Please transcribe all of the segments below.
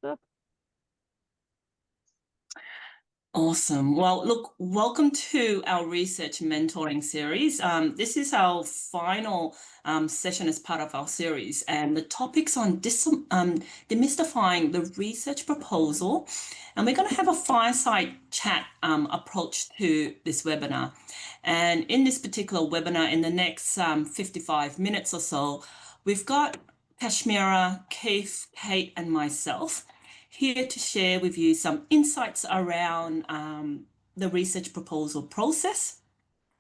stuff. Awesome. Well, look, welcome to our research mentoring series. This is our final session as part of our series, and the topic's on demystifying the research proposal. And we're going to have a fireside chat approach to this webinar. And in this particular webinar, in the next 55 minutes or so, we've got Kashmira, Keith, Kate, and myself here to share with you some insights around the research proposal process.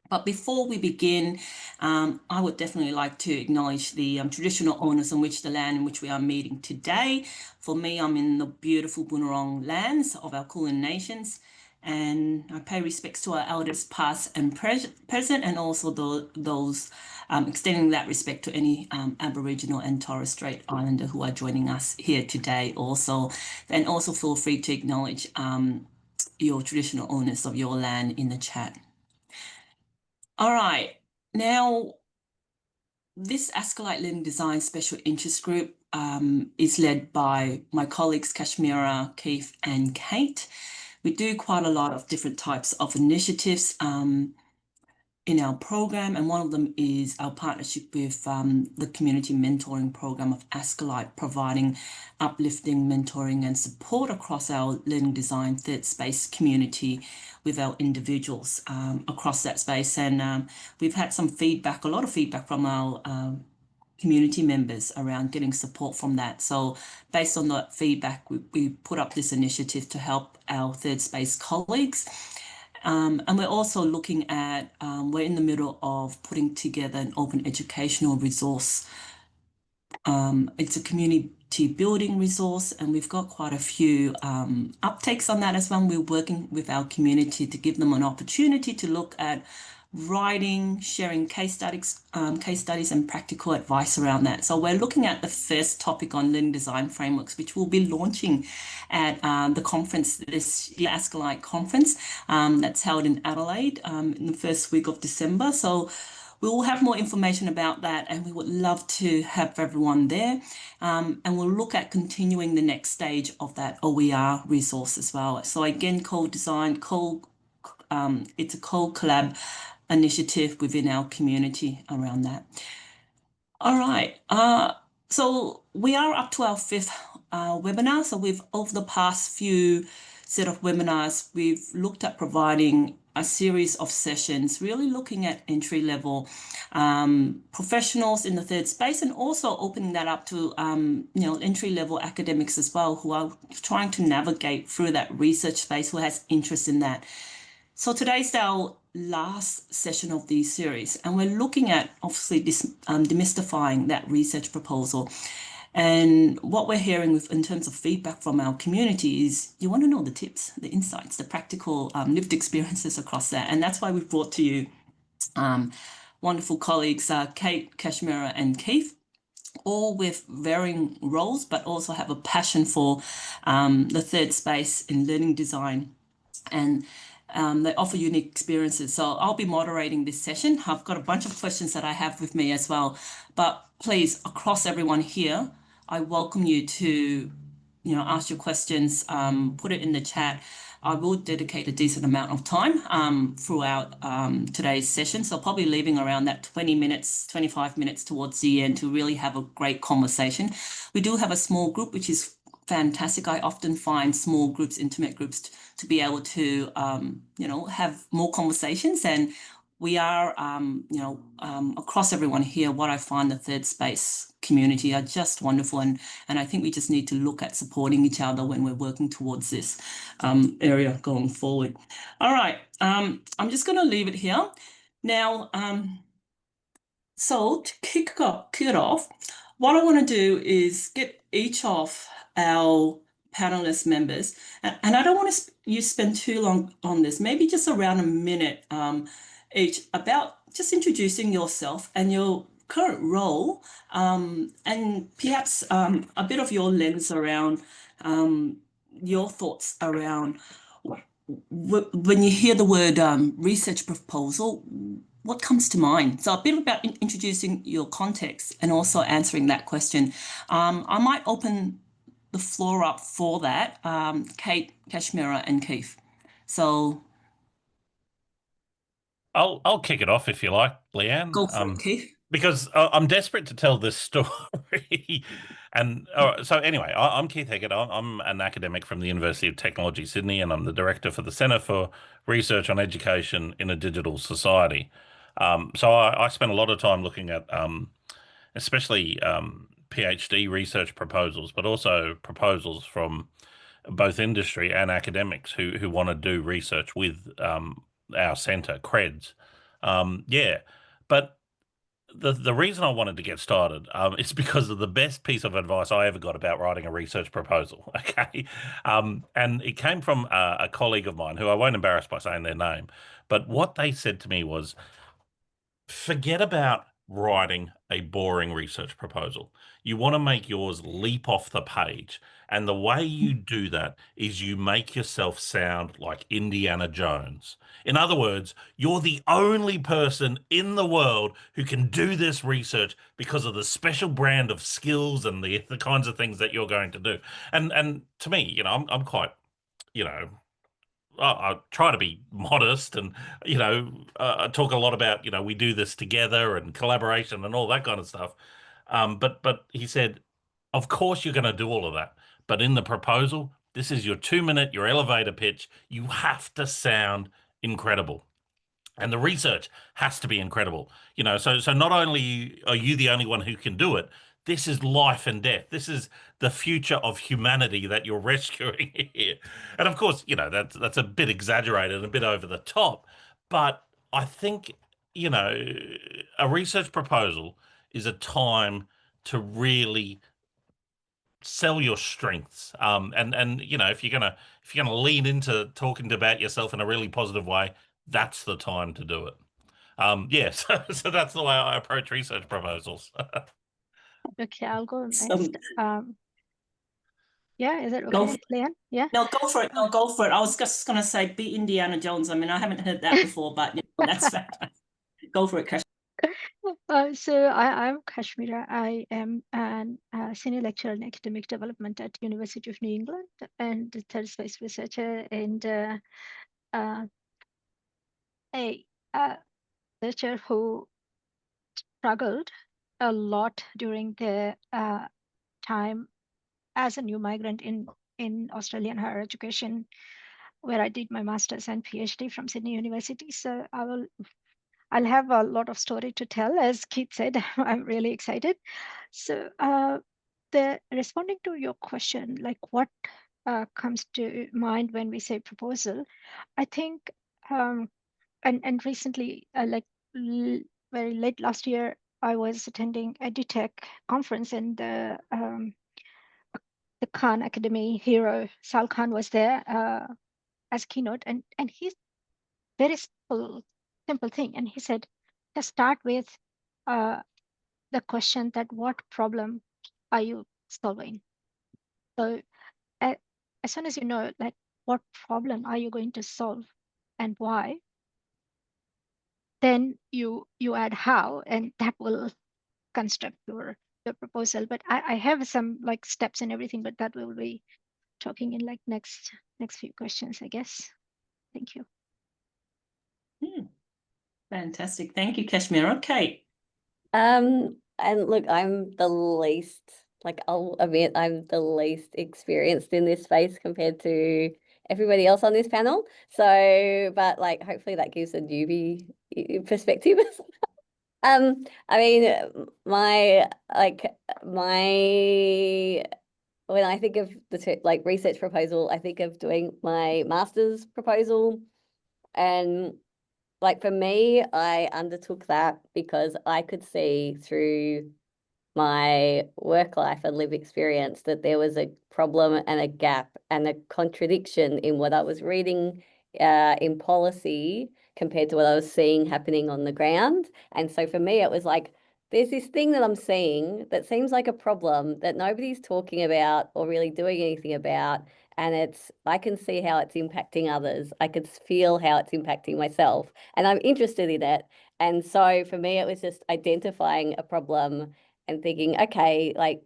But before we begin, I would definitely like to acknowledge the traditional owners on which the land in which we are meeting today. For me, I'm in the beautiful Bunurong lands of our Kulin Nations, and I pay respects to our elders past and present, and also those extending that respect to any Aboriginal and Torres Strait Islander who are joining us here today also. And also feel free to acknowledge your traditional owners of your land in the chat. All right, now this Ascolite Learning Design Special Interest Group is led by my colleagues Kashmira, Keith and Kate. We do quite a lot of different types of initiatives in our program, and one of them is our partnership with the community mentoring program of Ascolite, providing uplifting mentoring and support across our learning design third space community with our individuals across that space. And we've had some feedback, a lot of feedback from our community members around getting support from that. So based on that feedback, we put up this initiative to help our third space colleagues. And we're also looking at, we're in the middle of putting together an open educational resource. It's a community building resource, and we've got quite a few uptakes on that as well. We're working with our community to give them an opportunity to look at writing, sharing case studies and practical advice around that. So we're looking at the first topic on learning design frameworks, which we'll be launching at the conference this year, Ascolite conference, that's held in Adelaide in the first week of December. So we will have more information about that, and we would love to have everyone there. And we'll look at continuing the next stage of that OER resource as well. So again, co-design, it's a co-collab initiative within our community around that. All right, so we are up to our fifth webinar. So over the past few set of webinars, we've looked at providing a series of sessions, really looking at entry-level professionals in the third space, and also opening that up to entry-level academics as well, who are trying to navigate through that research space, who has interest in that. So today's our last session of the series, and we're looking at obviously this demystifying that research proposal. And what we're hearing in terms of feedback from our community is you want to know the tips, the insights, the practical lived experiences across that. And that's why we've brought to you wonderful colleagues, Kate, Kashmira and Keith, all with varying roles, but also have a passion for the third space in learning design. And they offer unique experiences. So I'll be moderating this session. I've got a bunch of questions that I have with me as well. But please, across everyone here, I welcome you to, ask your questions, put it in the chat. I will dedicate a decent amount of time throughout today's session. So probably leaving around that 20 minutes, 25 minutes towards the end to really have a great conversation. We do have a small group, which is fantastic. I often find small groups, intimate groups, to be able to, have more conversations. And we are, across everyone here, what I find the third space community are just wonderful. And I think we just need to look at supporting each other when we're working towards this area going forward. All right, I'm just going to leave it here. Now, so to kick it off, what I want to do is get each of our panelist members, and I don't want you spend too long on this, maybe just around a minute each, about just introducing yourself and your current role, and perhaps a bit of your lens around your thoughts around when you hear the word research proposal, what comes to mind? So a bit about introducing your context and also answering that question. I might open the floor up for that, Kate, Kashmira, and Keith. So I'll kick it off if you like, Leanne. go for it, Keith. Because I'm desperate to tell this story. And so anyway, I'm Keith Heckett. I'm an academic from the University of Technology, Sydney, and I'm the director for the Centre for Research on Education in a Digital Society. So I spend a lot of time looking at especially PhD research proposals, but also proposals from both industry and academics who want to do research with our centre, CREDS. Yeah, but the reason I wanted to get started is because of the best piece of advice I ever got about writing a research proposal. Okay, and it came from a colleague of mine who I won't embarrass by saying their name, but what they said to me was, forget about writing a boring research proposal. You want to make yours leap off the page. And the way you do that is you make yourself sound like Indiana Jones. In other words, you're the only person in the world who can do this research because of the special brand of skills and the kinds of things that you're going to do. And to me, I'm quite, you know, I try to be modest and, I talk a lot about, we do this together and collaboration and all that kind of stuff. But he said, of course you're going to do all of that. But in the proposal, this is your 2 minute, your elevator pitch. You have to sound incredible. And the research has to be incredible. So not only are you the only one who can do it, this is life and death. This is the future of humanity that you're rescuing here. And of course, that's a bit exaggerated and a bit over the top. But I think, you know, a research proposal is a time to really sell your strengths. And if you're gonna lean into talking about yourself in a really positive way, that's the time to do it. Yeah, so that's the way I approach research proposals. Okay, I'll go So next. Yeah, is it go okay, Leanne? Yeah. no, go for it. No, go for it. I was just going to say, be Indiana Jones. I mean, I haven't heard that before, but that's fantastic. Go for it, Kash. So I'm Kashmira. I am an senior lecturer in academic development at University of New England and the third space researcher and uh, a researcher who struggled a lot during the time as a new migrant in Australian higher education, where I did my master's and PhD from Sydney University. So I'll have a lot of story to tell. As Keith said, I'm really excited. So the responding to your question, like what comes to mind when we say proposal, I think, and recently, very late last year, I was attending EduTech conference and the Khan Academy hero, Sal Khan, was there as keynote, and he's very simple thing. And he said, just start with the question that what problem are you solving? So as soon as you know, like, what problem are you going to solve and why, then you add how, and that will construct your proposal. But I have some like steps and everything, but that will be talking in like next few questions, I guess. Thank you. Fantastic. Thank you, Kashmir. Okay. And look, I'm the least, like, I'll admit I'm the least experienced in this space compared to everybody else on this panel. So, but like, hopefully that gives a newbie perspective. I mean, when I think of the like research proposal, I think of doing my master's proposal. And like for me, I undertook that because I could see through my work life and live experience that there was a problem and a gap and a contradiction in what I was reading in policy compared to what I was seeing happening on the ground. And so for me, it was like, there's this thing that I'm seeing that seems like a problem that nobody's talking about or really doing anything about. And I can see how it's impacting others. I could feel how it's impacting myself, and I'm interested in it. And so for me, it was just identifying a problem and thinking, okay, like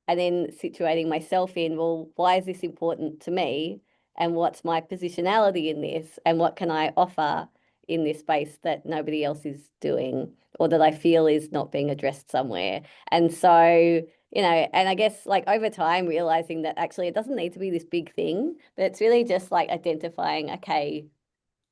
and then situating myself in, well, why is this important to me? And what's my positionality in this? And what can I offer in this space that nobody else is doing, or that I feel is not being addressed somewhere? And so, you know, and I guess like over time realizing that actually it doesn't need to be this big thing, but it's really just like identifying, okay,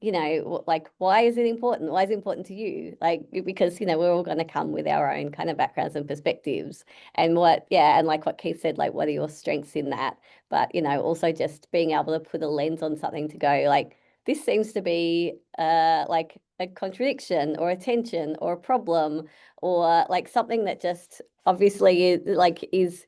you know, like, why is it important? Why is it important to you? Like, because, you know, we're all going to come with our own kind of backgrounds and perspectives. And what, yeah, and like what Keith said, like, what are your strengths in that? But, you know, also just being able to put a lens on something to go, like, this seems to be like a contradiction or a tension or a problem, or like something that just obviously is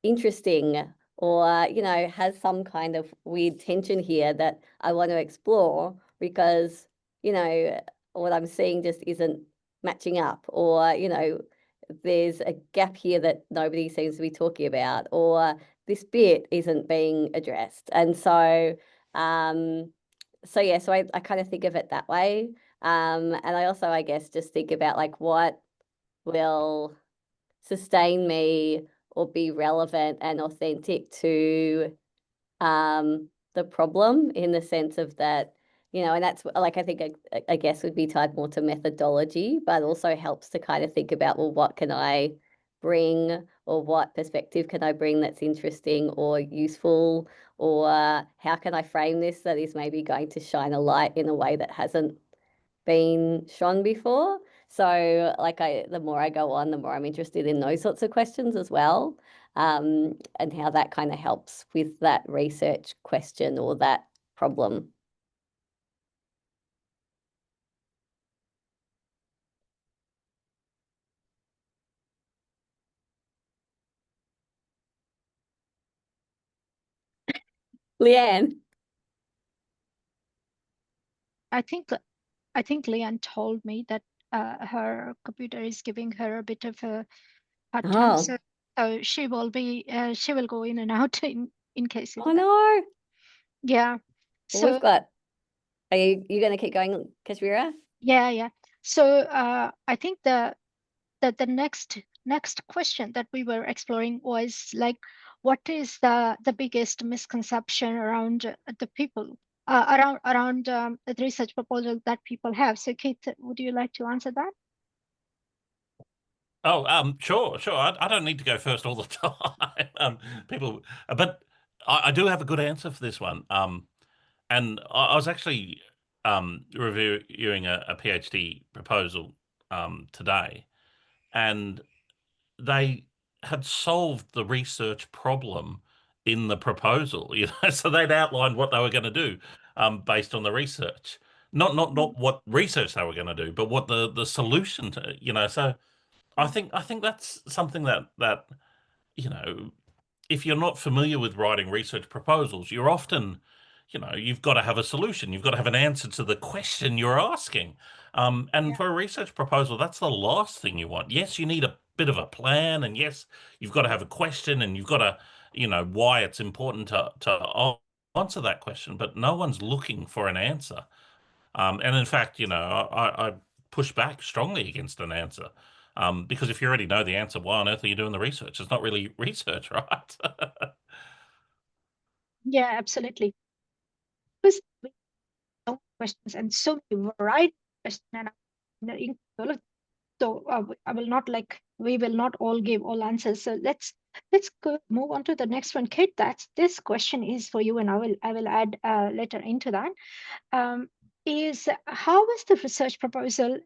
interesting, or, you know, has some kind of weird tension here that I want to explore because, you know, what I'm seeing just isn't matching up, or, you know, there's a gap here that nobody seems to be talking about, or this bit isn't being addressed. And so, yeah, so I kind of think of it that way. And I also, I guess, just think about like what will sustain me or be relevant and authentic to the problem, in the sense of that, you know, and that's like, I think I guess would be tied more to methodology, but also helps to kind of think about, well, what can I bring, or what perspective can I bring that's interesting or useful, or how can I frame this that is maybe going to shine a light in a way that hasn't been shone before. So like the more I go on, the more I'm interested in those sorts of questions as well. And how that kind of helps with that research question or that problem. Leanne. I think Leanne told me that her computer is giving her a bit of a hard time, Oh, so she will go in and out in case of oh that. no. Yeah. Well, we've So got, are you going to keep going, Kashmira? yeah. So I think the next question that we were exploring was like, what is the biggest misconception around the people around the research proposal that people have? So Kate, would you like to answer that? Oh, sure. I don't need to go first all the time. People, but I do have a good answer for this one. And I was actually reviewing a PhD proposal today, and they had solved the research problem in the proposal. You know, so they'd outlined what they were going to do based on the research. Not what research they were going to do, but what the solution to. You know, so I think that's something that you know, if you're not familiar with writing research proposals, you're often, you know, you've got to have a solution. You've got to have an answer to the question you're asking. And Yeah. for a research proposal, that's the last thing you want. Yes, you need a bit of a plan, and yes, you've got to have a question, and you've got to, you know, why it's important to answer that question. But no one's looking for an answer. And in fact, you know, I push back strongly against an answer. Because if you already know the answer, why on earth are you doing the research? It's not really research, right? Yeah, absolutely. Because we have so many questions and so many variety of questions, and so I will not like, we will not all give all answers. So let's go move on to the next one. Kate, this question is for you, and I will add later into that. Is how is the research proposal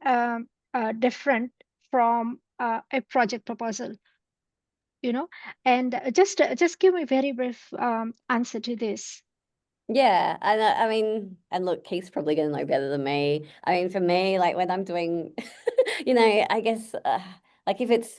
different from a project proposal? You know, and just give me a very brief answer to this. Yeah, and I mean, and look, Keith's probably going to know better than me. I mean, for me, like when I'm doing, you know, I guess, like if it's,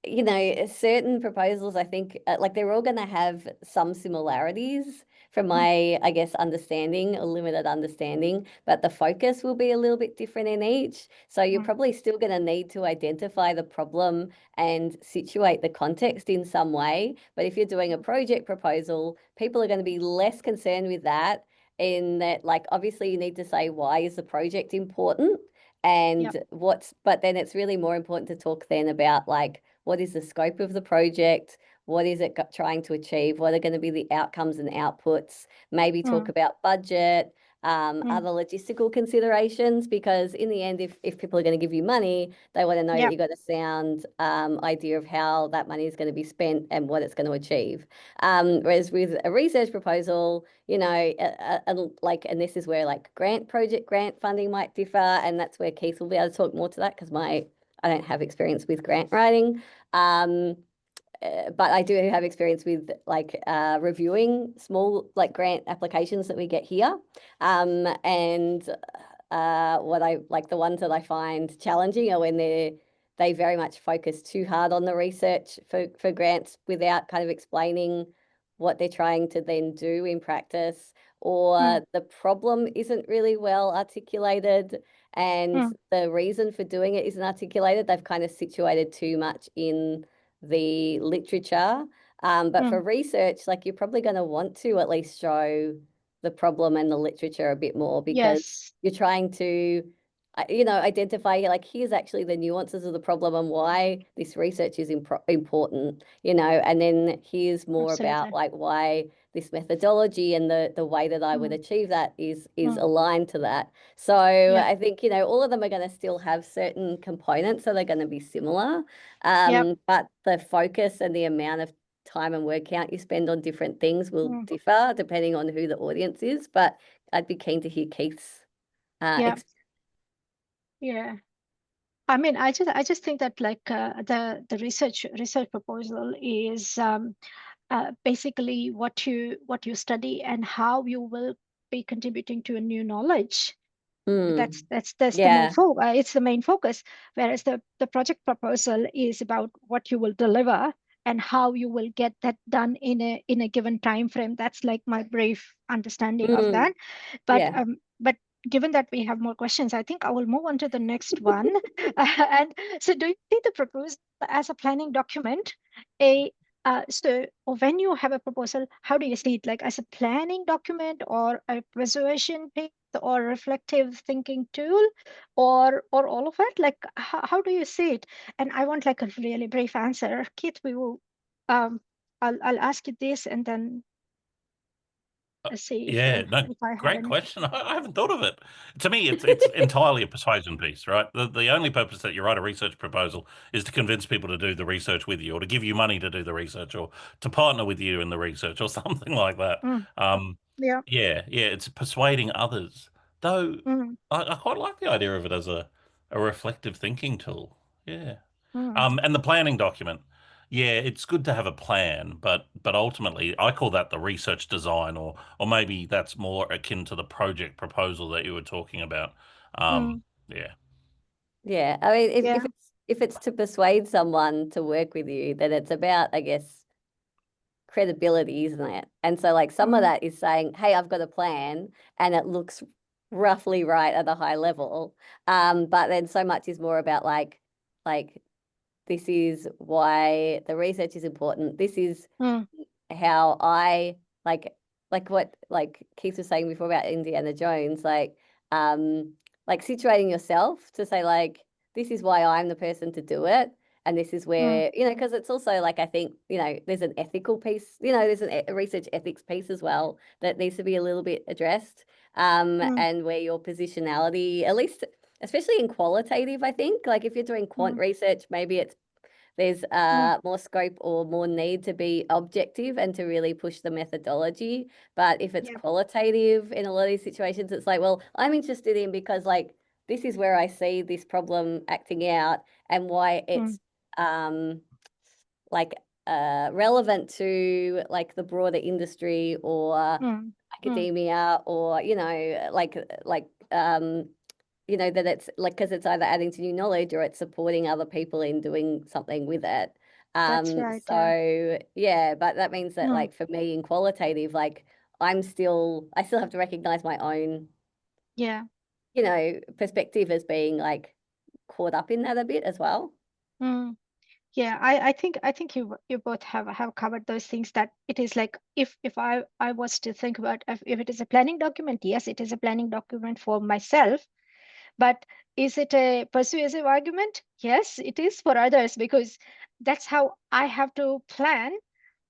you know, certain proposals, I think like they're all going to have some similarities from my, I guess, understanding, a limited understanding, but the focus will be a little bit different in each. So you're probably still going to need to identify the problem and situate the context in some way. But if you're doing a project proposal, people are going to be less concerned with that, in that, like, obviously you need to say, why is the project important? And but then it's really more important to talk then about like, what is the scope of the project? what is it trying to achieve? What are going to be the outcomes and outputs? Maybe talk about budget, other logistical considerations, because in the end, if people are going to give you money, they want to know that you've got a sound idea of how that money is going to be spent and what it's going to achieve. Whereas with a research proposal, you know, and this is where like grant funding might differ, and that's where Keith will be able to talk more to that, because I don't have experience with grant writing. But I do have experience with like reviewing small like grant applications that we get here. And what I like, the ones that I find challenging are when they very much focus too hard on the research for grants without kind of explaining what they're trying to then do in practice, or the problem isn't really well articulated and the reason for doing it isn't articulated. They've kind of situated too much in the literature. But for research, like, you're probably going to want to at least show the problem and the literature a bit more, because you're trying to, you know, identify like, here's actually the nuances of the problem and why this research is important, you know, and then here's more about like why this methodology and the way that I would achieve that is aligned to that. So I think, you know, all of them are going to still have certain components, so they're going to be similar, but the focus and the amount of time and word count you spend on different things will differ depending on who the audience is. But I'd be keen to hear Keith's I mean, I just think that like the research proposal is basically what you study and how you will be contributing to a new knowledge. That's the main focus. It's the main focus. Whereas the project proposal is about what you will deliver and how you will get that done in a given time frame. That's like my brief understanding of that. But given that we have more questions, I think I will move on to the next one. And so, do you see the proposal as a planning document? So when you have a proposal, how do you see it? Like as a planning document, or a persuasion piece, or reflective thinking tool, or all of it? Like how do you see it? And I want like a really brief answer. Keith, we will I'll ask you this, and then let's see if I have great any. question. I haven't thought of it. To me, it's entirely a persuasion piece, right? The only purpose that you write a research proposal is to convince people to do the research with you, or to give you money to do the research, or to partner with you in the research, or something like that. It's persuading others. Though I quite like the idea of it as a reflective thinking tool. And the planning document. Yeah, it's good to have a plan, but ultimately I call that the research design, or maybe that's more akin to the project proposal that you were talking about. Yeah. I mean, if it's to persuade someone to work with you, then it's about, I guess, credibility, isn't it? And so like some of that is saying, hey, I've got a plan and it looks roughly right at a high level. But then so much is more about like this is why the research is important. This is how I like what like Keith was saying before about Indiana Jones, like situating yourself to say like, this is why I'm the person to do it. And this is where, you know, because it's also like, I think, you know, there's an ethical piece, you know, there's a research ethics piece as well that needs to be a little bit addressed. And where your positionality, at least, especially in qualitative, I think, like if you're doing quant research, maybe there's more scope or more need to be objective and to really push the methodology. But if it's qualitative in a lot of these situations, it's like, well, I'm interested in, because like, this is where I see this problem acting out and why it's relevant to like the broader industry or academia, or, you know, you know, that it's like, because it's either adding to new knowledge or it's supporting other people in doing something with it. That's right. So but that means that like for me in qualitative, like I still have to recognize my own, you know, perspective as being like caught up in that a bit as well. I think you both have covered those things, that it is like, if I was to think about if it is a planning document, yes, it is a planning document for myself. But is it a persuasive argument? Yes, it is for others, because that's how I have to plan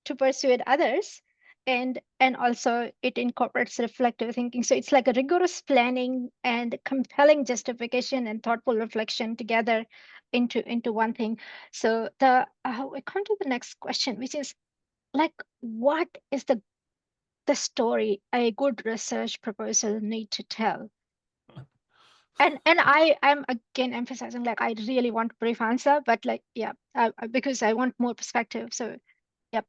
to persuade others. And also it incorporates reflective thinking. So it's like a rigorous planning and compelling justification and thoughtful reflection together into one thing. So we come to the next question, which is like, what is the story a good research proposal need to tell? And I'm again emphasizing, like, I really want brief answer, but like, yeah, because I want more perspective. So yeah.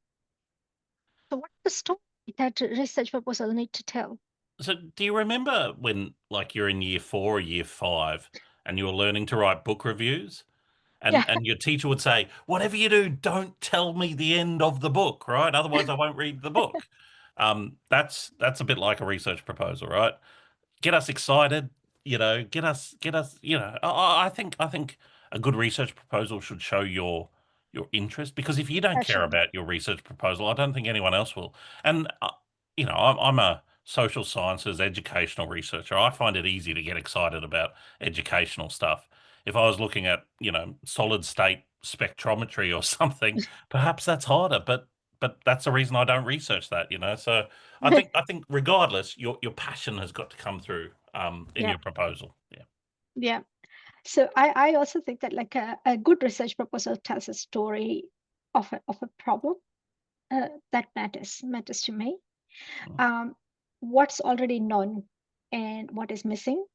So what's the story that research proposal need to tell? So do you remember when, like, you're in year 4 or year 5 and you were learning to write book reviews, Yeah, and your teacher would say, whatever you do, don't tell me the end of the book, right? Otherwise I won't read the book. That's a bit like a research proposal, right? Get us excited, get us, I think a good research proposal should show your interest, because if you don't care passion. about your research proposal, I don't think anyone else will. And I'm a social sciences educational researcher. I find it easy to get excited about educational stuff. If I was looking at, solid state spectrometry or something, perhaps that's harder, but that's the reason I don't research that. So I think regardless, your passion has got to come through in Yeah, your proposal. Yeah. yeah. So I also think that like a good research proposal tells a story of a problem that matters to me. Mm. What's already known and what is missing,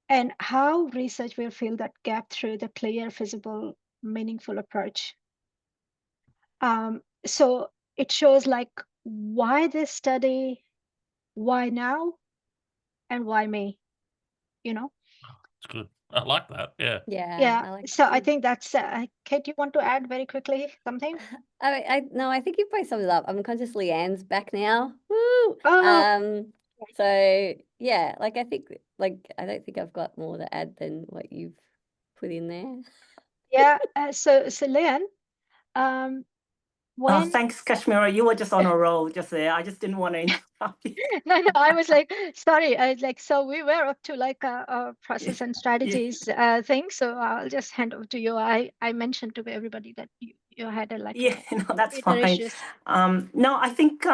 and how research will fill that gap through the clear, visible, meaningful approach. So it shows like why this study, why now, and why me, you know? It's good. I like that. Yeah. Yeah, Yeah. I like So that I too. think that's Kate, you want to add very quickly something? No, I think you've both summed it up. I'm conscious Leanne's back now. Woo! Oh, So yeah, like I think, like I don't think I've got more to add than what you've put in there. yeah. So Leanne, um, Oh, when thanks, Kashmira. You were just on a roll just there. I just didn't want to interrupt you. no, I was like, sorry, I was like, so we were up to like a process and Yeah. strategies thing. So I'll just hand over to you. I mentioned to everybody that you had a like Yeah, no, that's computer fine. issues. No, I think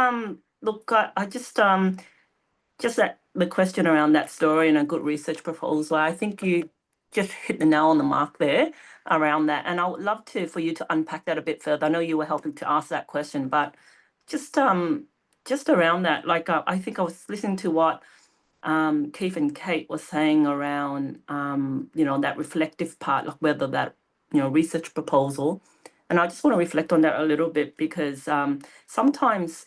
look, I just that the question around that story and a good research proposal, I think you just hit the nail on the mark there around that. And I would love to for you to unpack that a bit further. I know you were helping to ask that question, but just around that, like I think I was listening to what Keith and Kate was saying around that reflective part, like whether that research proposal. And I just want to reflect on that a little bit because sometimes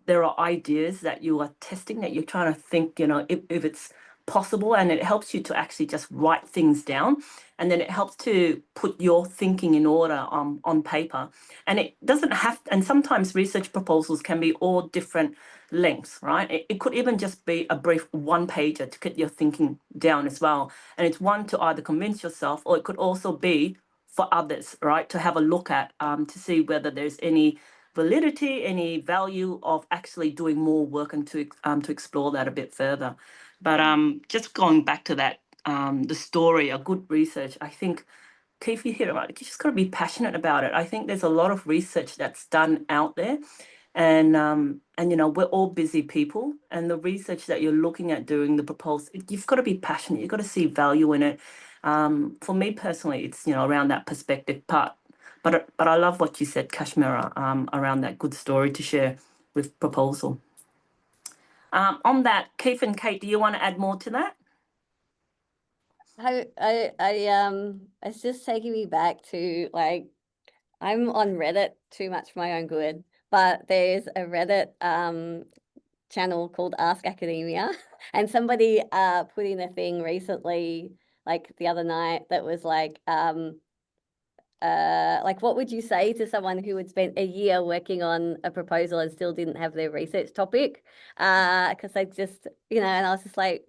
there are ideas that you are testing that you're trying to think, if it's possible, and it helps you to actually just write things down, and then it helps to put your thinking in order on paper. And it doesn't have, and sometimes research proposals can be all different lengths, right? It could even just be a brief one pager to get your thinking down as well. And it's one to either convince yourself, or it could also be for others, right, to have a look at to see whether there's any validity, any value of actually doing more work and to explore that a bit further. But just going back to that, the story, a good research, I think, Keith, you hit it right. You just got to be passionate about it. I think there's a lot of research that's done out there, and we're all busy people, and the research that you're looking at doing the proposal, you've got to be passionate. You've got to see value in it. For me personally, it's around that perspective part. But I love what you said, Kashmira, around that good story to share with proposal. On that, Keith and Kate, do you want to add more to that? It's just taking me back to like I'm on Reddit too much for my own good, but there's a Reddit channel called Ask Academia, and somebody put in a thing recently, like the other night, that was like what would you say to someone who had spent a year working on a proposal and still didn't have their research topic? Because they just, and I was just like,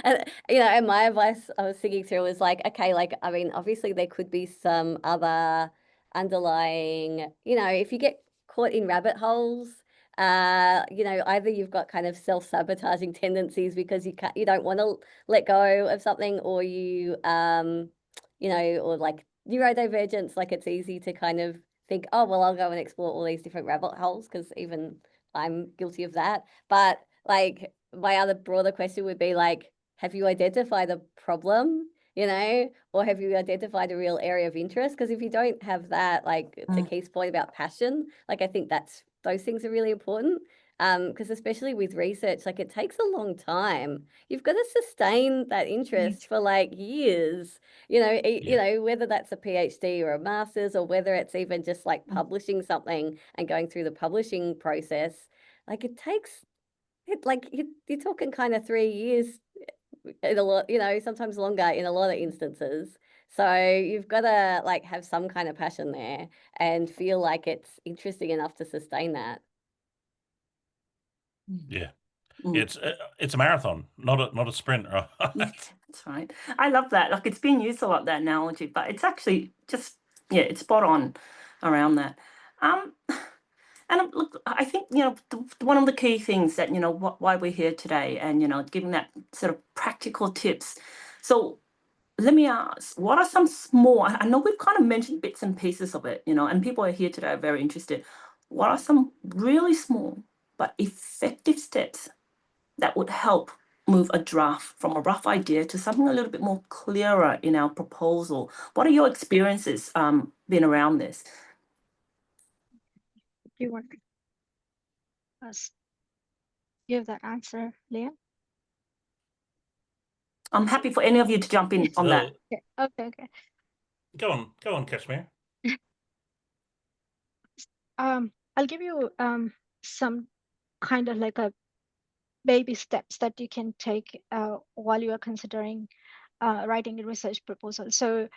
and my advice I was thinking through was like, okay, like, I mean, obviously there could be some other underlying, if you get caught in rabbit holes, either you've got kind of self-sabotaging tendencies because you don't want to let go of something, or or like neurodivergence, like it's easy to kind of think, oh, well, I'll go and explore all these different rabbit holes, because even I'm guilty of that. But like my other broader question would be like, have you identified a problem, you know, or have you identified a real area of interest? Because if you don't have that, like to Keith's point about passion, like I think those things are really important. Because especially with research, like it takes a long time. You've got to sustain that interest for like years, you know, whether that's a PhD or a master's, or whether it's even just like publishing something and going through the publishing process. Like it takes it, like you're talking kind of 3 years in a lot, you know, sometimes longer in a lot of instances. So you've got to like have some kind of passion there and feel like it's interesting enough to sustain that. Yeah. It's a marathon, not a sprint, right? That's right. I love that. Like it's been used a lot, that analogy, but it's actually just, yeah, it's spot on around that. And look, I think, you know, one of the key things that, you know, why we're here today, and, you know, giving that sort of practical tips. So let me ask, what are some small, I know we've kind of mentioned bits and pieces of it, you know, and people are here today are very interested. What are some really small but effective steps that would help move a draft from a rough idea to something a little bit more clearer in our proposal? What are your experiences been around this? Do you want us give that answer, Liam? I'm happy for any of you to jump in on that. Okay. Go on, Kashmir. I'll give you some kind of like a baby steps that you can take while you are considering writing a research proposal. So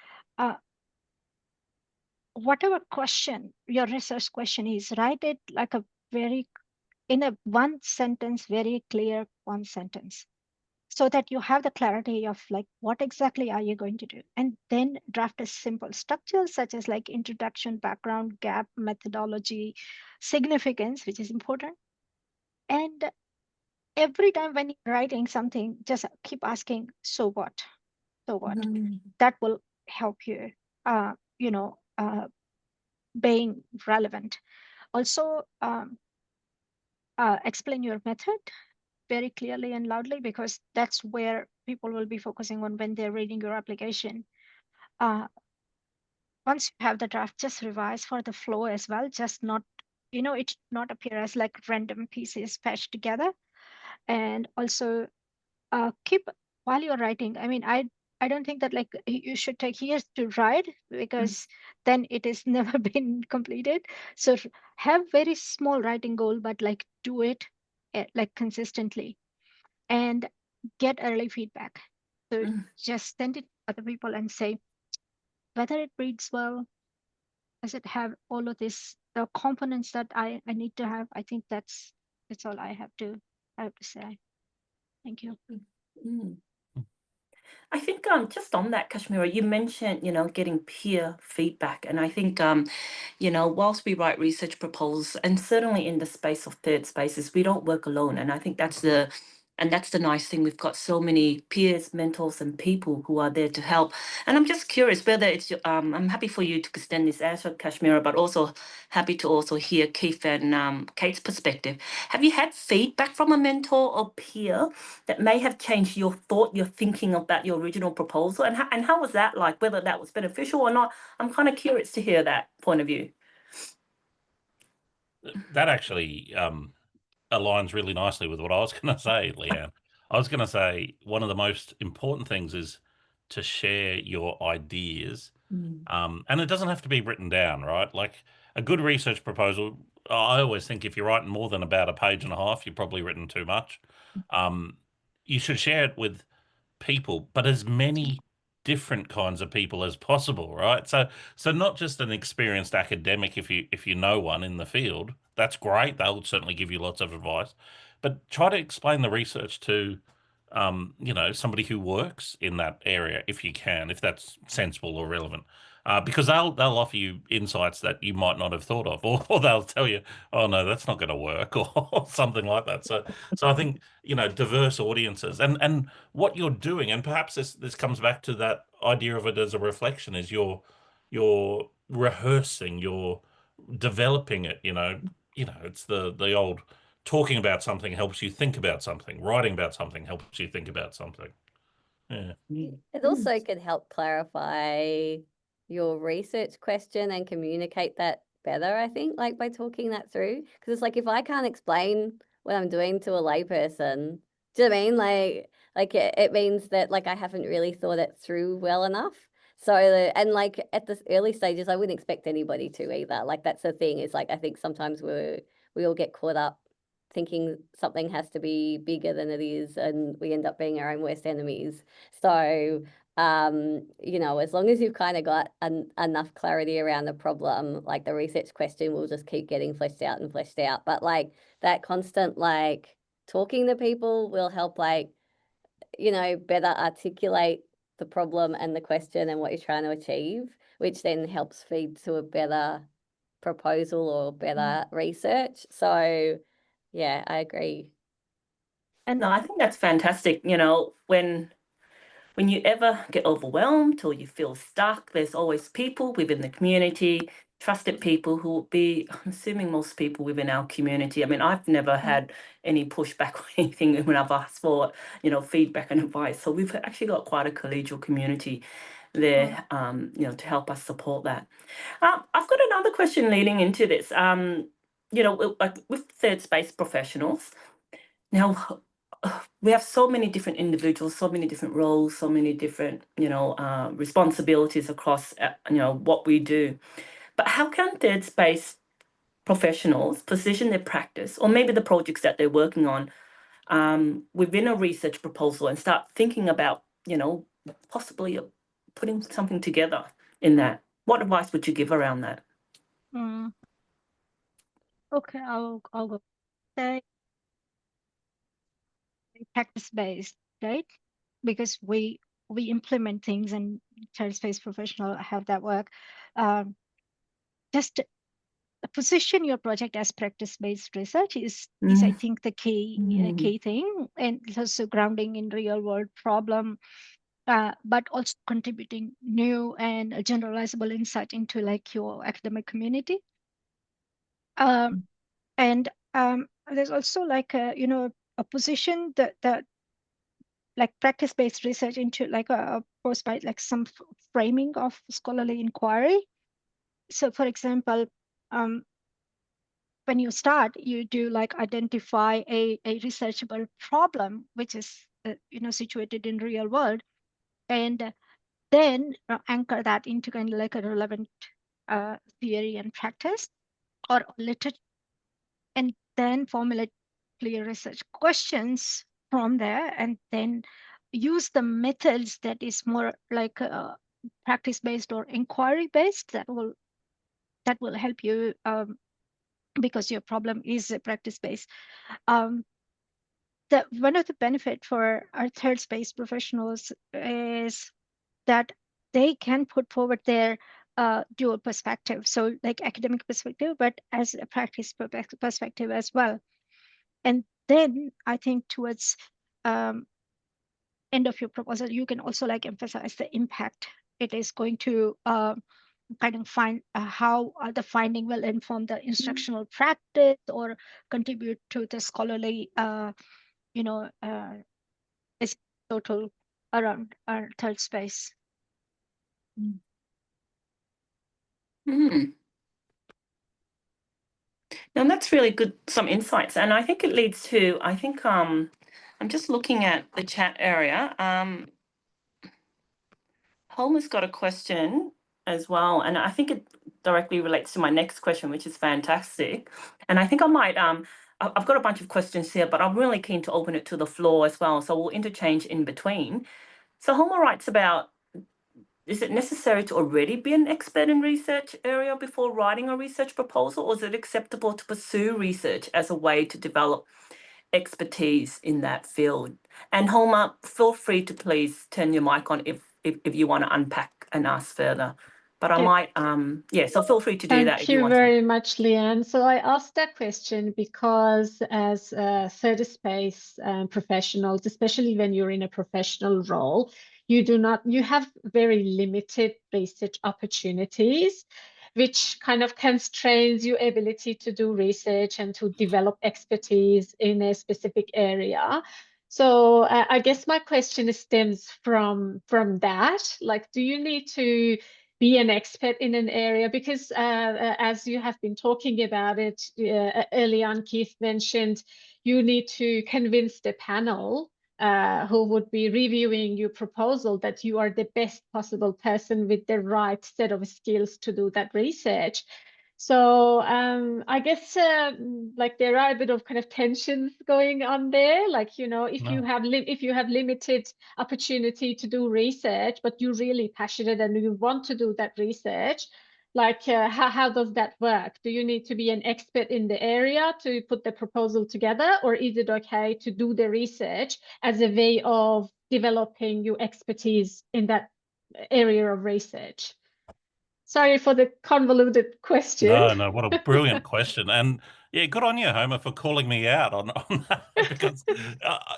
whatever question your research question is, write it like in a one sentence, very clear one sentence, so that you have the clarity of like what exactly are you going to do, and then draft a simple structure such as like introduction, background, gap, methodology, significance, which is important. And every time when you're writing something, just keep asking, so what? So what? That will help you, being relevant. Also, explain your method very clearly and loudly, because that's where people will be focusing on when they're reading your application. Once you have the draft, just revise for the flow as well. Just not, it not appear as like random pieces patched together. And also keep, while you're writing, I mean, I don't think that like you should take years to write, because then it is never been completed. So have very small writing goal, but like do it like consistently, and get early feedback. So just send it to other people and say whether it reads well, does it have all of this, the components that I need to have. I think that's all I have to say. Thank you. I think just on that, Kashmira, you mentioned, you know, getting peer feedback. And I think, you know, whilst we write research proposals, and certainly in the space of third spaces, we don't work alone. And I think that's the nice thing. We've got so many peers, mentors, and people who are there to help. And I'm just curious whether it's, I'm happy for you to extend this answer, Kashmira, but also happy to also hear Keith and Kate's perspective. Have you had feedback from a mentor or peer that may have changed your thinking about your original proposal? And how was that like, whether that was beneficial or not? I'm kind of curious to hear that point of view. That actually aligns really nicely with what I was going to say, Leanne. I was going to say one of the most important things is to share your ideas. And it doesn't have to be written down, right? Like a good research proposal, I always think if you're writing more than about a page and a half, you've probably written too much. You should share it with people, but as many different kinds of people as possible, right? So not just an experienced academic, if you know one in the field, that's great. They'll certainly give you lots of advice, but try to explain the research to you know, somebody who works in that area, if you can, if that's sensible or relevant, because they'll offer you insights that you might not have thought of, or they'll tell you, oh no, that's not going to work, or something like that. So I think, you know, diverse audiences and what you're doing, and perhaps this comes back to that idea of it as a reflection, is you're rehearsing your developing it, it's the old talking about something helps you think about something, writing about something helps you think about something. Yeah. It also can help clarify your research question and communicate that better, I think, like by talking that through. Because it's like if I can't explain what I'm doing to a layperson, do you know what I mean? Like it means that like I haven't really thought it through well enough. So and like at the early stages, I wouldn't expect anybody to either. Like that's the thing, is like I think sometimes we all get caught up thinking something has to be bigger than it is, and we end up being our own worst enemies. So as long as you've kind of got enough clarity around the problem, like the research question will just keep getting fleshed out and fleshed out. But like that constant like talking to people will help better articulate the problem and the question and what you're trying to achieve, which then helps feed to a better proposal or better research. So yeah, I agree. No, I think that's fantastic. When you ever get overwhelmed or you feel stuck, there's always people within the community, trusted people who will be, I'm assuming most people within our community. I mean, I've never had any pushback or anything when I've asked for, feedback and advice. So we've actually got quite a collegial community there, to help us support that. I've got another question leading into this. Like with third space professionals, now we have so many different individuals, so many different roles, so many different, responsibilities across, what we do. But how can third space professionals position their practice or maybe the projects that they're working on within a research proposal and start thinking about, possibly putting something together in that? What advice would you give around that? Okay, I'll go. Say practice-based, right? Because we implement things, and third space professional have that work. Just position your project as practice-based research is I think the key thing, and also grounding in real world problem, but also contributing new and generalizable insight into like your academic community. And there's also like a position that like practice-based research into like a post by like some framing of scholarly inquiry. So for example, when you start, you do like identify a researchable problem, which is situated in real world, and then anchor that into kind of like a relevant theory and practice or literature, and then formulate clear research questions from there, and then use the methods that is more like practice-based or inquiry-based that will help you because your problem is practice-based. One of the benefit for our third space professionals is that they can put forward their dual perspective, so like academic perspective, but as a practice perspective as well. And then I think towards end of your proposal, you can also like emphasize the impact it is going to kind of find how the finding will inform the instructional practice or contribute to the scholarly, is total around our third space. Now that's really good, some insights. And I think it leads to, I'm just looking at the chat area. Holmer's got a question as well, and I think it directly relates to my next question, which is fantastic. And I think I might, I've got a bunch of questions here, but I'm really keen to open it to the floor as well. So we'll interchange in between. So Holmer writes about, is it necessary to already be an expert in research area before writing a research proposal, or is it acceptable to pursue research as a way to develop expertise in that field? And Holmer, feel free to please turn your mic on if you want to unpack and ask further. But I might, so feel free to do that if you want to. Thank you very much, Leanne. So I asked that question because as third space professionals, especially when you're in a professional role, you have very limited research opportunities. which kind of constrains your ability to do research and to develop expertise in a specific area. So I guess my question stems from that. Like, do you need to be an expert in an area? Because as you have been talking about it early on, Keith mentioned you need to convince the panel who would be reviewing your proposal that you are the best possible person with the right set of skills to do that research. So I guess like there are a bit of kind of tensions going on there. Like, you know, if you have limited opportunity to do research, but you're really passionate and you want to do that research, like how does that work? Do you need to be an expert in the area to put the proposal together, or is it okay to do the research as a way of developing your expertise in that area of research? Sorry for the convoluted question. No, what a brilliant question. And yeah, good on you, Homer, for calling me out on that, because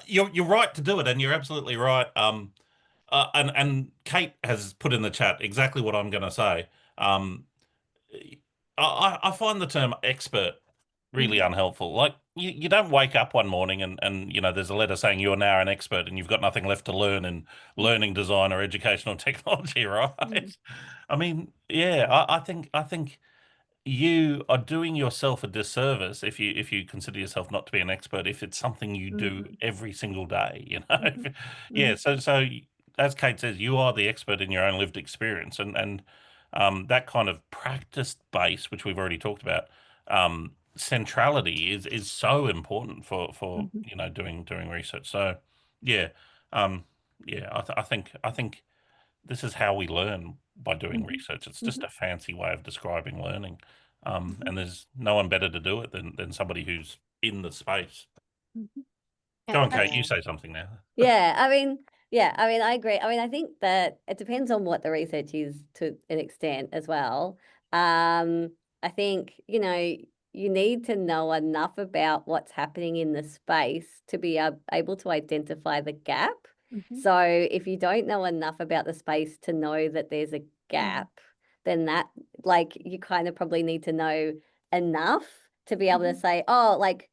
you're right to do it, and you're absolutely right. And Kate has put in the chat exactly what I'm going to say. I find the term expert really unhelpful. Like, you don't wake up one morning and you know there's a letter saying you're now an expert and you've got nothing left to learn in learning design or educational technology, right? I mean, yeah, I think you are doing yourself a disservice if you consider yourself not to be an expert, if it's something you do every single day, you know. Yeah, so as Kate says, you are the expert in your own lived experience, and that kind of practice base, which we've already talked about, centrality is so important for you know doing research. So yeah, yeah, I think this is how we learn, by doing research. It's just a fancy way of describing learning. And there's no one better to do it than somebody who's in the space. Go on, Kate, you say something now. Yeah, I mean, I agree. I mean, I think that it depends on what the research is to an extent as well. I think, you know, you need to know enough about what's happening in the space to be able to identify the gap. So if you don't know enough about the space to know that there's a gap, then that, like, you kind of probably need to know enough to be able to say, oh, like,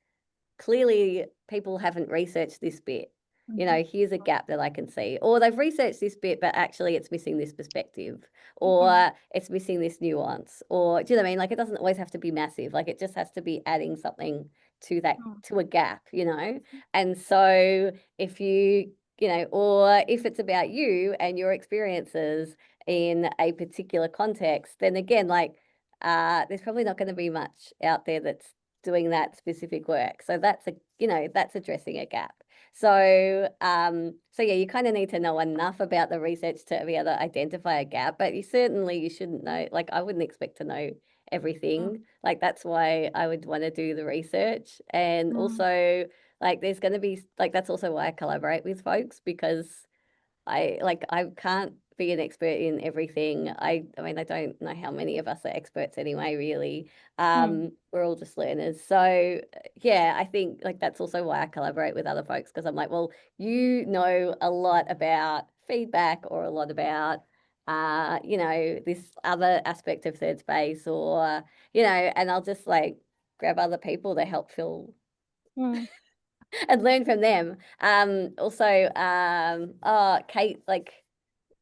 clearly people haven't researched this bit. You know, here's a gap that I can see. Or they've researched this bit, but actually it's missing this perspective. Or it's missing this nuance. Or, do you know what I mean? Like, it doesn't always have to be massive. Like, it just has to be adding something to that, to a gap, you know? And so if you know, or if it's about you and your experiences in a particular context, then again, like, there's probably not going to be much out there that's doing that specific work. So that's you know, that's addressing a gap. So so yeah, you kind of need to know enough about the research to be able to identify a gap, but you shouldn't know, like, I wouldn't expect to know everything. Like, that's why I would want to do the research. And also, like, there's going to be, like, that's also why I collaborate with folks, because I can't be an expert in everything. I mean, I don't know how many of us are experts anyway, really. We're all just learners. So yeah, I think, like, that's also why I collaborate with other folks, because I'm like, well, you know a lot about feedback, or a lot about you know, this other aspect of third space, or, you know, and I'll just, like, grab other people to help fill and learn from them. Also, Kate, like,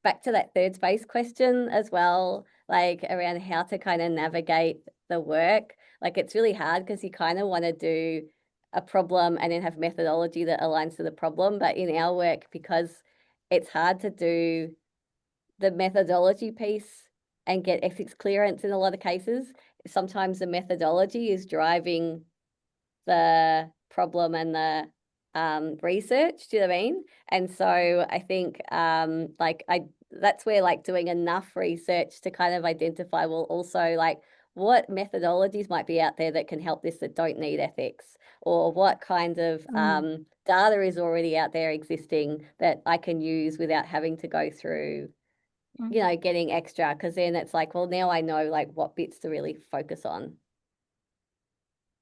back to that third space question as well, like, around how to kind of navigate the work. Like, it's really hard because you kind of want to do a problem and then have methodology that aligns to the problem. But in our work, because it's hard to do the methodology piece and get ethics clearance in a lot of cases, sometimes the methodology is driving the problem and the research. Do you know what I mean? And so I think that's where, like, doing enough research to kind of identify, well, also, like, what methodologies might be out there that can help this that don't need ethics, or what kind of data is already out there existing that I can use without having to go through, you know, getting extra, because then it's like, well, now I know, like, what bits to really focus on.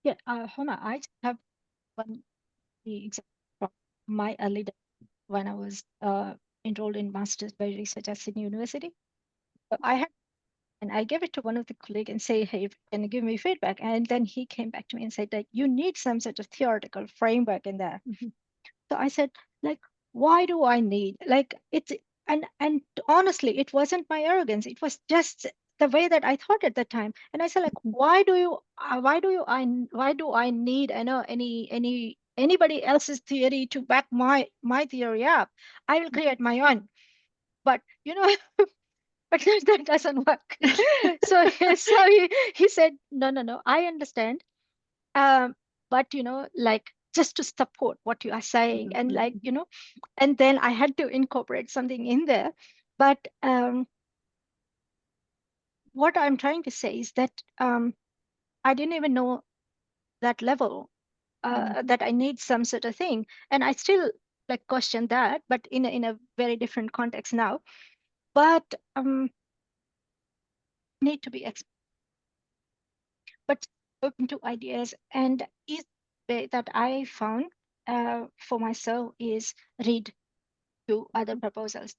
Yeah, Homa, I have one example from my early days when I was enrolled in Master's by Research at Sydney University. So I had And I gave it to one of the colleagues and say, hey, can you give me feedback? And then he came back to me and said that you need some sort of theoretical framework in there. So I said, like, why do I need, like, it's, and honestly, it wasn't my arrogance. It was just the way that I thought at the time. And I said, like, why do I need, I know, anybody else's theory to back my theory up? I will create my own. But, you know, but that doesn't work. So he said, no, I understand. But, you know, like, just to support what you are saying, and like, you know, and then I had to incorporate something in there. But what I'm trying to say is that I didn't even know that level, that I need some sort of thing. And I still like question that, but in a very different context now. But need to be but open to ideas. And each way that I found for myself is read to other proposals,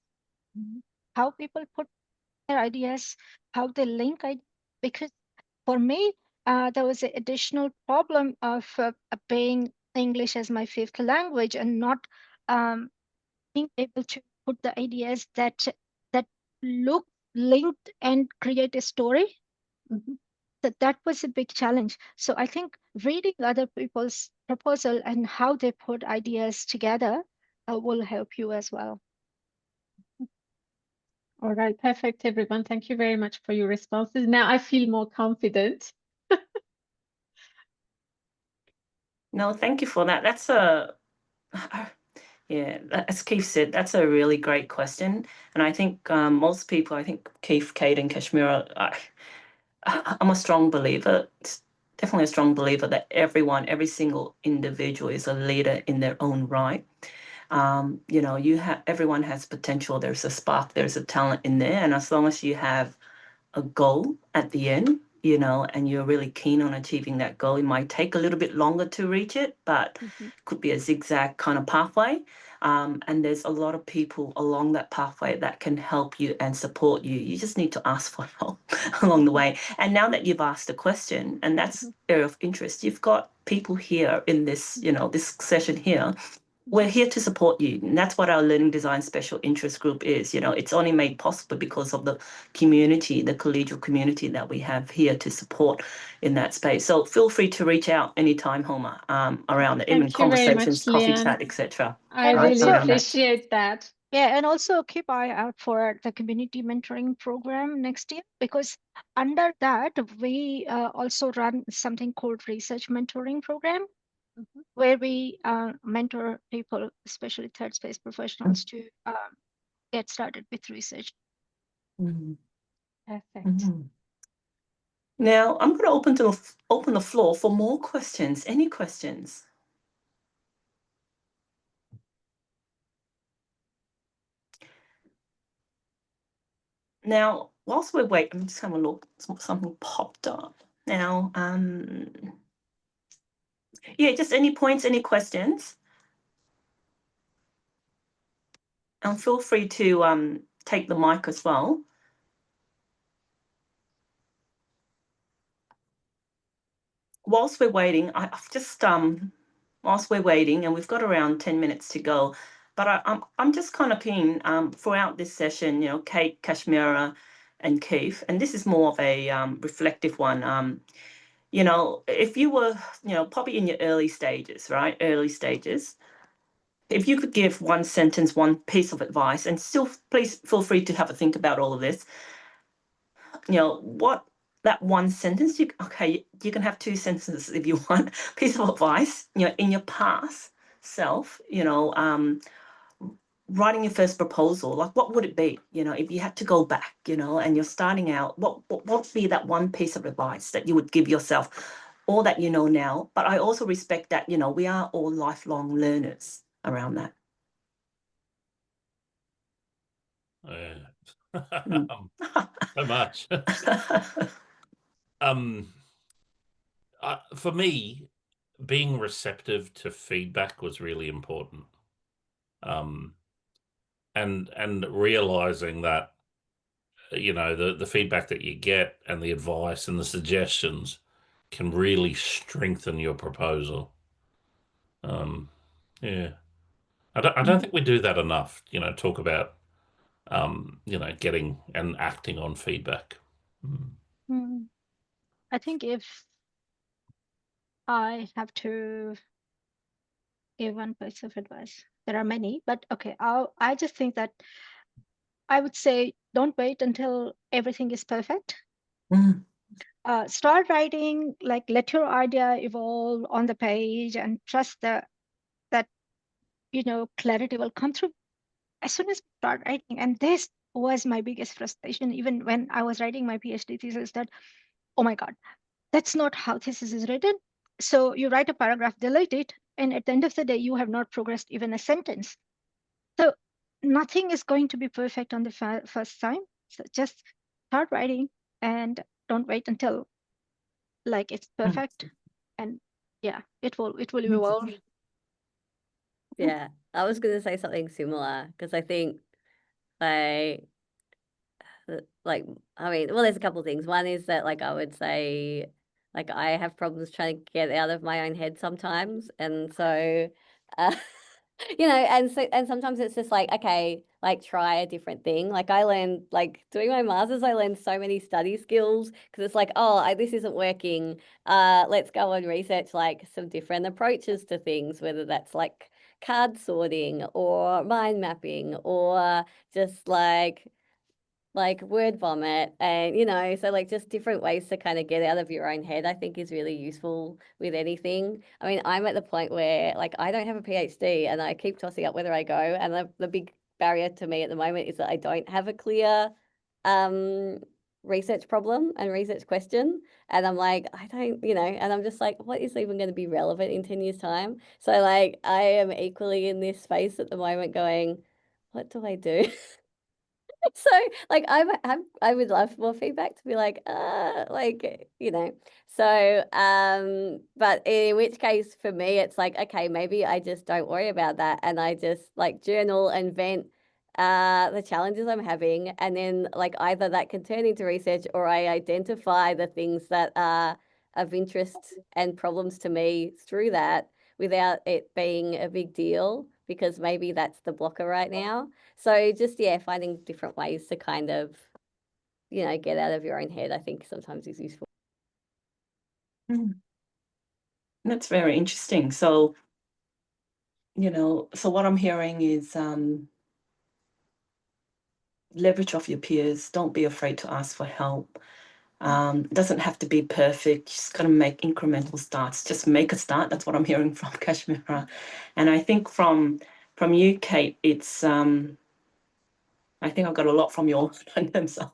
how people put their ideas, how they link ideas. Because for me, there was an additional problem of being English as my fifth language and not being able to put the ideas that look linked and create a story. That was a big challenge. So I think reading other people's proposal and how they put ideas together will help you as well. All right, perfect, everyone. Thank you very much for your responses. Now I feel more confident. No, thank you for that. That's yeah, as Keith said, that's a really great question. And I think most people, I think Keith, Kate, and Kashmira, I'm a strong believer, definitely a strong believer that every single individual is a leader in their own right. You know, everyone has potential. There's a spark, there's a talent in there. And as long as you have a goal at the end, you know, and you're really keen on achieving that goal, it might take a little bit longer to reach it, but could be a zigzag kind of pathway. And there's a lot of people along that pathway that can help you and support you. You just need to ask for help along the way. And now that you've asked a question, and that's area of interest, you've got people here in this, you know, this session here. We're here to support you. And that's what our Learning Design Special Interest Group is. You know, it's only made possible because of the community, the collegial community that we have here to support in that space. So feel free to reach out anytime, Homer, around it, even conversations, coffee chat, etc. I really appreciate that. Yeah, and also keep eye out for the community mentoring program next year, because under that we also run something called research mentoring program, where we mentor people, especially third space professionals, to get started with research. Perfect. Now I'm going to open the floor for more questions. Any questions? Now, whilst we're waiting, I'm just having a look. Something popped up. Now, yeah, just any points, any questions? And feel free to take the mic as well. Whilst we're waiting, I've just whilst we're waiting, and we've got around 10 minutes to go, but I'm just kind of keen throughout this session, you know, Kate, Kashmira, and Keith, and this is more of a reflective one. You know, if you were, you know, probably in your early stages, right? Early stages. If you could give one sentence, one piece of advice, and still please feel free to have a think about all of this. You know, what that one sentence, you can have two sentences if you want, piece of advice, you know, in your past self, you know, writing your first proposal, like what would it be, you know, if you had to go back, you know, and you're starting out, what would be that one piece of advice that you would give yourself, all that you know now? But I also respect that, you know, we are all lifelong learners around that. So much. For me, being receptive to feedback was really important. And realizing that you know, the feedback that you get and the advice and the suggestions can really strengthen your proposal. Yeah. I don't think we do that enough, you know, talk about you know, getting and acting on feedback. I think if I have to give one piece of advice, there are many, but okay, I just think that I would say don't wait until everything is perfect. Mm. Start writing, like let your idea evolve on the page and trust that you know clarity will come through as soon as you start writing. And this was my biggest frustration even when I was writing my PhD thesis, that oh my god, that's not how thesis is written. So you write a paragraph, delete it, and at the end of the day you have not progressed even a sentence. So nothing is going to be perfect on the first time. So just start writing and don't wait until like it's perfect. And yeah, it will evolve. Yeah, I was going to say something similar because I think like like I mean, well, there's a couple of things. One is that like I would say like I have problems trying to get out of my own head sometimes, and so you know, and sometimes it's just like okay, like try a different thing. Like I learned like doing my masters, I learned so many study skills because it's like this isn't working. Let's go and research like some different approaches to things, whether that's like card sorting or mind mapping or just like word vomit, and you know, so like just different ways to kind of get out of your own head I think is really useful with anything. I mean, I'm at the point where like I don't have a PhD and I keep tossing up whether I go, and the big barrier to me at the moment is that I don't have a clear research problem and research question, and I'm like I don't, you know, and I'm just like what is even going to be relevant in 10 years time? So like I am equally in this space at the moment going what do I do? So like I would love more feedback to be like you know, so but in which case for me it's like okay, maybe I just don't worry about that and I just like journal and vent the challenges I'm having, and then like either that can turn into research or I identify the things that are of interest and problems to me through that without it being a big deal, because maybe that's the blocker right now. So just, yeah, finding different ways to kind of, you know, get out of your own head, I think sometimes is useful. That's very interesting. So, you know, so what I'm hearing is leverage off your peers. Don't be afraid to ask for help. It doesn't have to be perfect. You just got to make incremental starts. Just make a start. That's what I'm hearing from Kashmira. And I think from you, Kate, it's I think I got a lot from your in terms of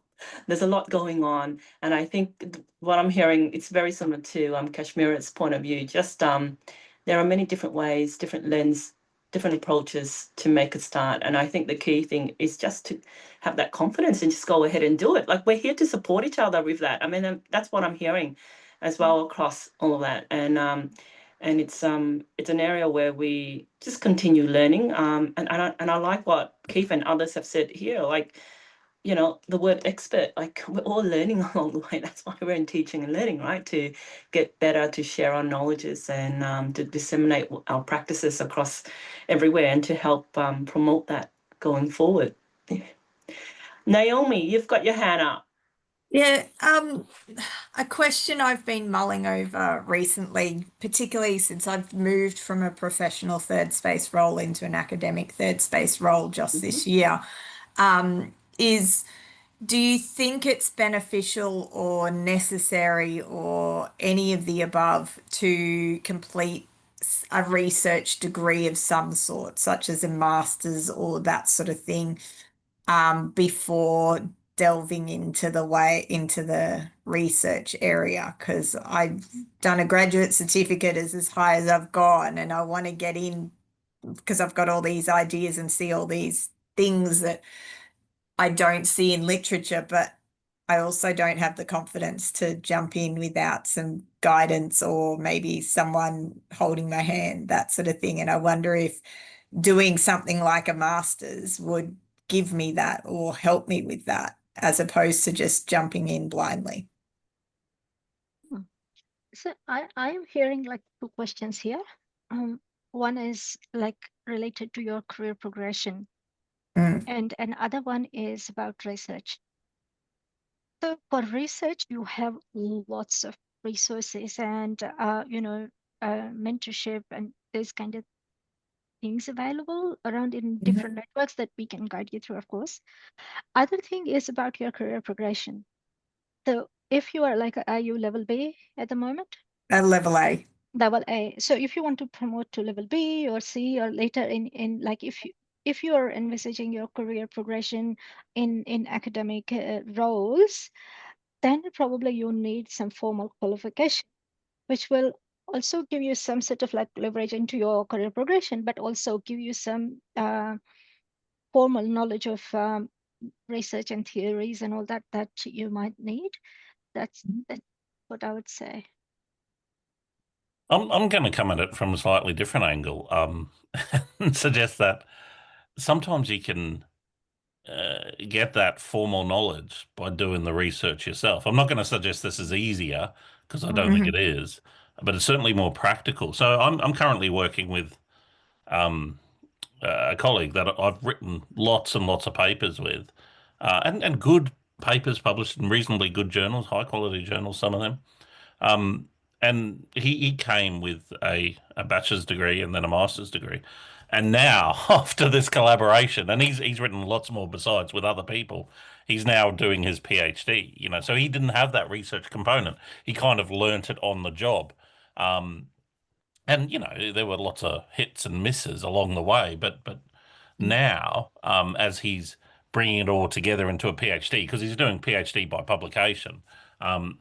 there's a lot going on, and I think what I'm hearing it's very similar to Kashmira's point of view. Just there are many different ways, different lens, different approaches to make a start, and I think the key thing is just to have that confidence and just go ahead and do it. Like we're here to support each other with that. I mean, that's what I'm hearing as well across all of that, and it's an area where we just continue learning. And I like what Keith and others have said here. Like, you know, the word expert. Like we're all learning along the way. That's why we're in teaching and learning, right? To get better, to share our knowledges, and to disseminate our practices across everywhere, and to help promote that going forward. Yeah. Naomi, you've got your hand up. Yeah, a question I've been mulling over recently, particularly since I've moved from a professional third space role into an academic third space role just this year, is do you think it's beneficial or necessary or any of the above to complete a research degree of some sort, such as a master's or that sort of thing, before delving into the research area? Because I've done a graduate certificate as high as I've gone, and I want to get in because I've got all these ideas and see all these things that I don't see in literature, but I also don't have the confidence to jump in without some guidance or maybe someone holding my hand, that sort of thing. And I wonder if doing something like a master's would give me that or help me with that. as opposed to just jumping in blindly. So I am hearing like two questions here. One is like related to your career progression, and another one is about research. So for research, you have lots of resources and mentorship and those kind of things available around in different networks that we can guide you through, of course. Other thing is about your career progression. So if you are like, are you level B at the moment? Level A. Level A. So if you want to promote to level B or C or later in like if you are envisaging your career progression in academic roles, then probably you need some formal qualification, which will also give you some sort of like leverage into your career progression, but also give you some formal knowledge of research and theories and all that that you might need. That's what I would say. I'm going to come at it from a slightly different angle, and suggest that sometimes you can get that formal knowledge by doing the research yourself. I'm not going to suggest this is easier because I don't think it is, but it's certainly more practical. So I'm currently working with a colleague that I've written lots and lots of papers with, and good papers published in reasonably good journals, high quality journals, some of them. And he came with a bachelor's degree and then a master's degree. And now, after this collaboration, and he's written lots more besides with other people, he's now doing his PhD, you know, so he didn't have that research component. He kind of learnt it on the job. And, you know, there were lots of hits and misses along the way, but now, as he's bringing it all together into a PhD, because he's doing PhD by publication,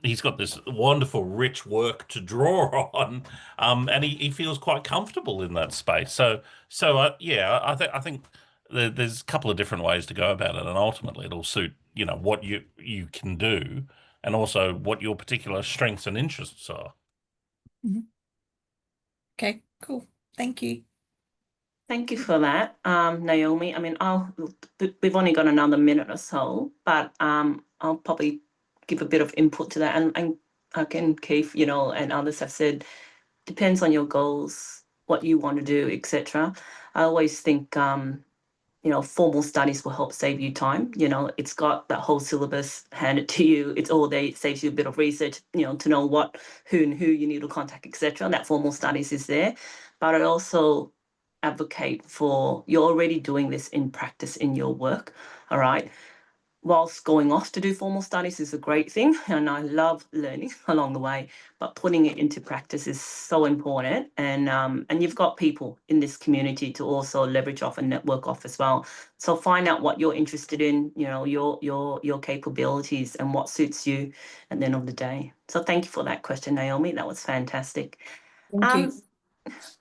he's got this wonderful, rich work to draw on, and he feels quite comfortable in that space. So yeah, I think there's a couple of different ways to go about it, and ultimately it'll suit, you know, what you can do, and also what your particular strengths and interests are. Okay, cool. Thank you. Thank you for that, Naomi. I mean, we've only got another minute or so, but I'll probably give a bit of input to that. And again, Keith, you know, and others have said, depends on your goals, what you want to do, etc. I always think, you know, formal studies will help save you time. You know, it's got that whole syllabus handed to you. It's all there. It saves you a bit of research, you know, to know what, who you need to contact, etc. That formal studies is there. But I also advocate for, you're already doing this in practice in your work, all right? Whilst going off to do formal studies is a great thing, and I love learning along the way, but putting it into practice is so important. And you've got people in this community to also leverage off and network off as well. So find out what you're interested in, you know, your capabilities and what suits you at the end of the day. So thank you for that question, Naomi. That was fantastic. Thank you.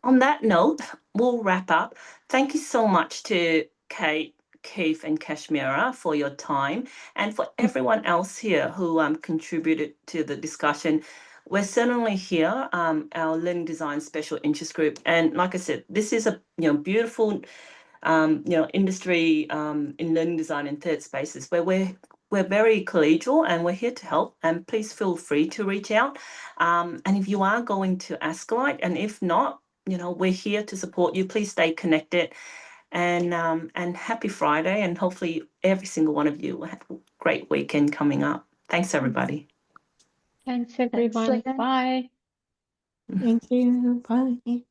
On that note, we'll wrap up. Thank you so much to Kate, Keith and Kashmira for your time, and for everyone else here who contributed to the discussion. We're certainly here, our Learning Design Special Interest Group, and like I said, this is a beautiful industry in learning design and third spaces where we're very collegial and we're here to help, and please feel free to reach out. And if you are going to escalate, and if not, you know, we're here to support you. Please stay connected, and happy Friday, and hopefully every single one of you will have a great weekend coming up. Thanks, everybody. Thanks, everyone. Thanks, Bye. Thank you. Bye.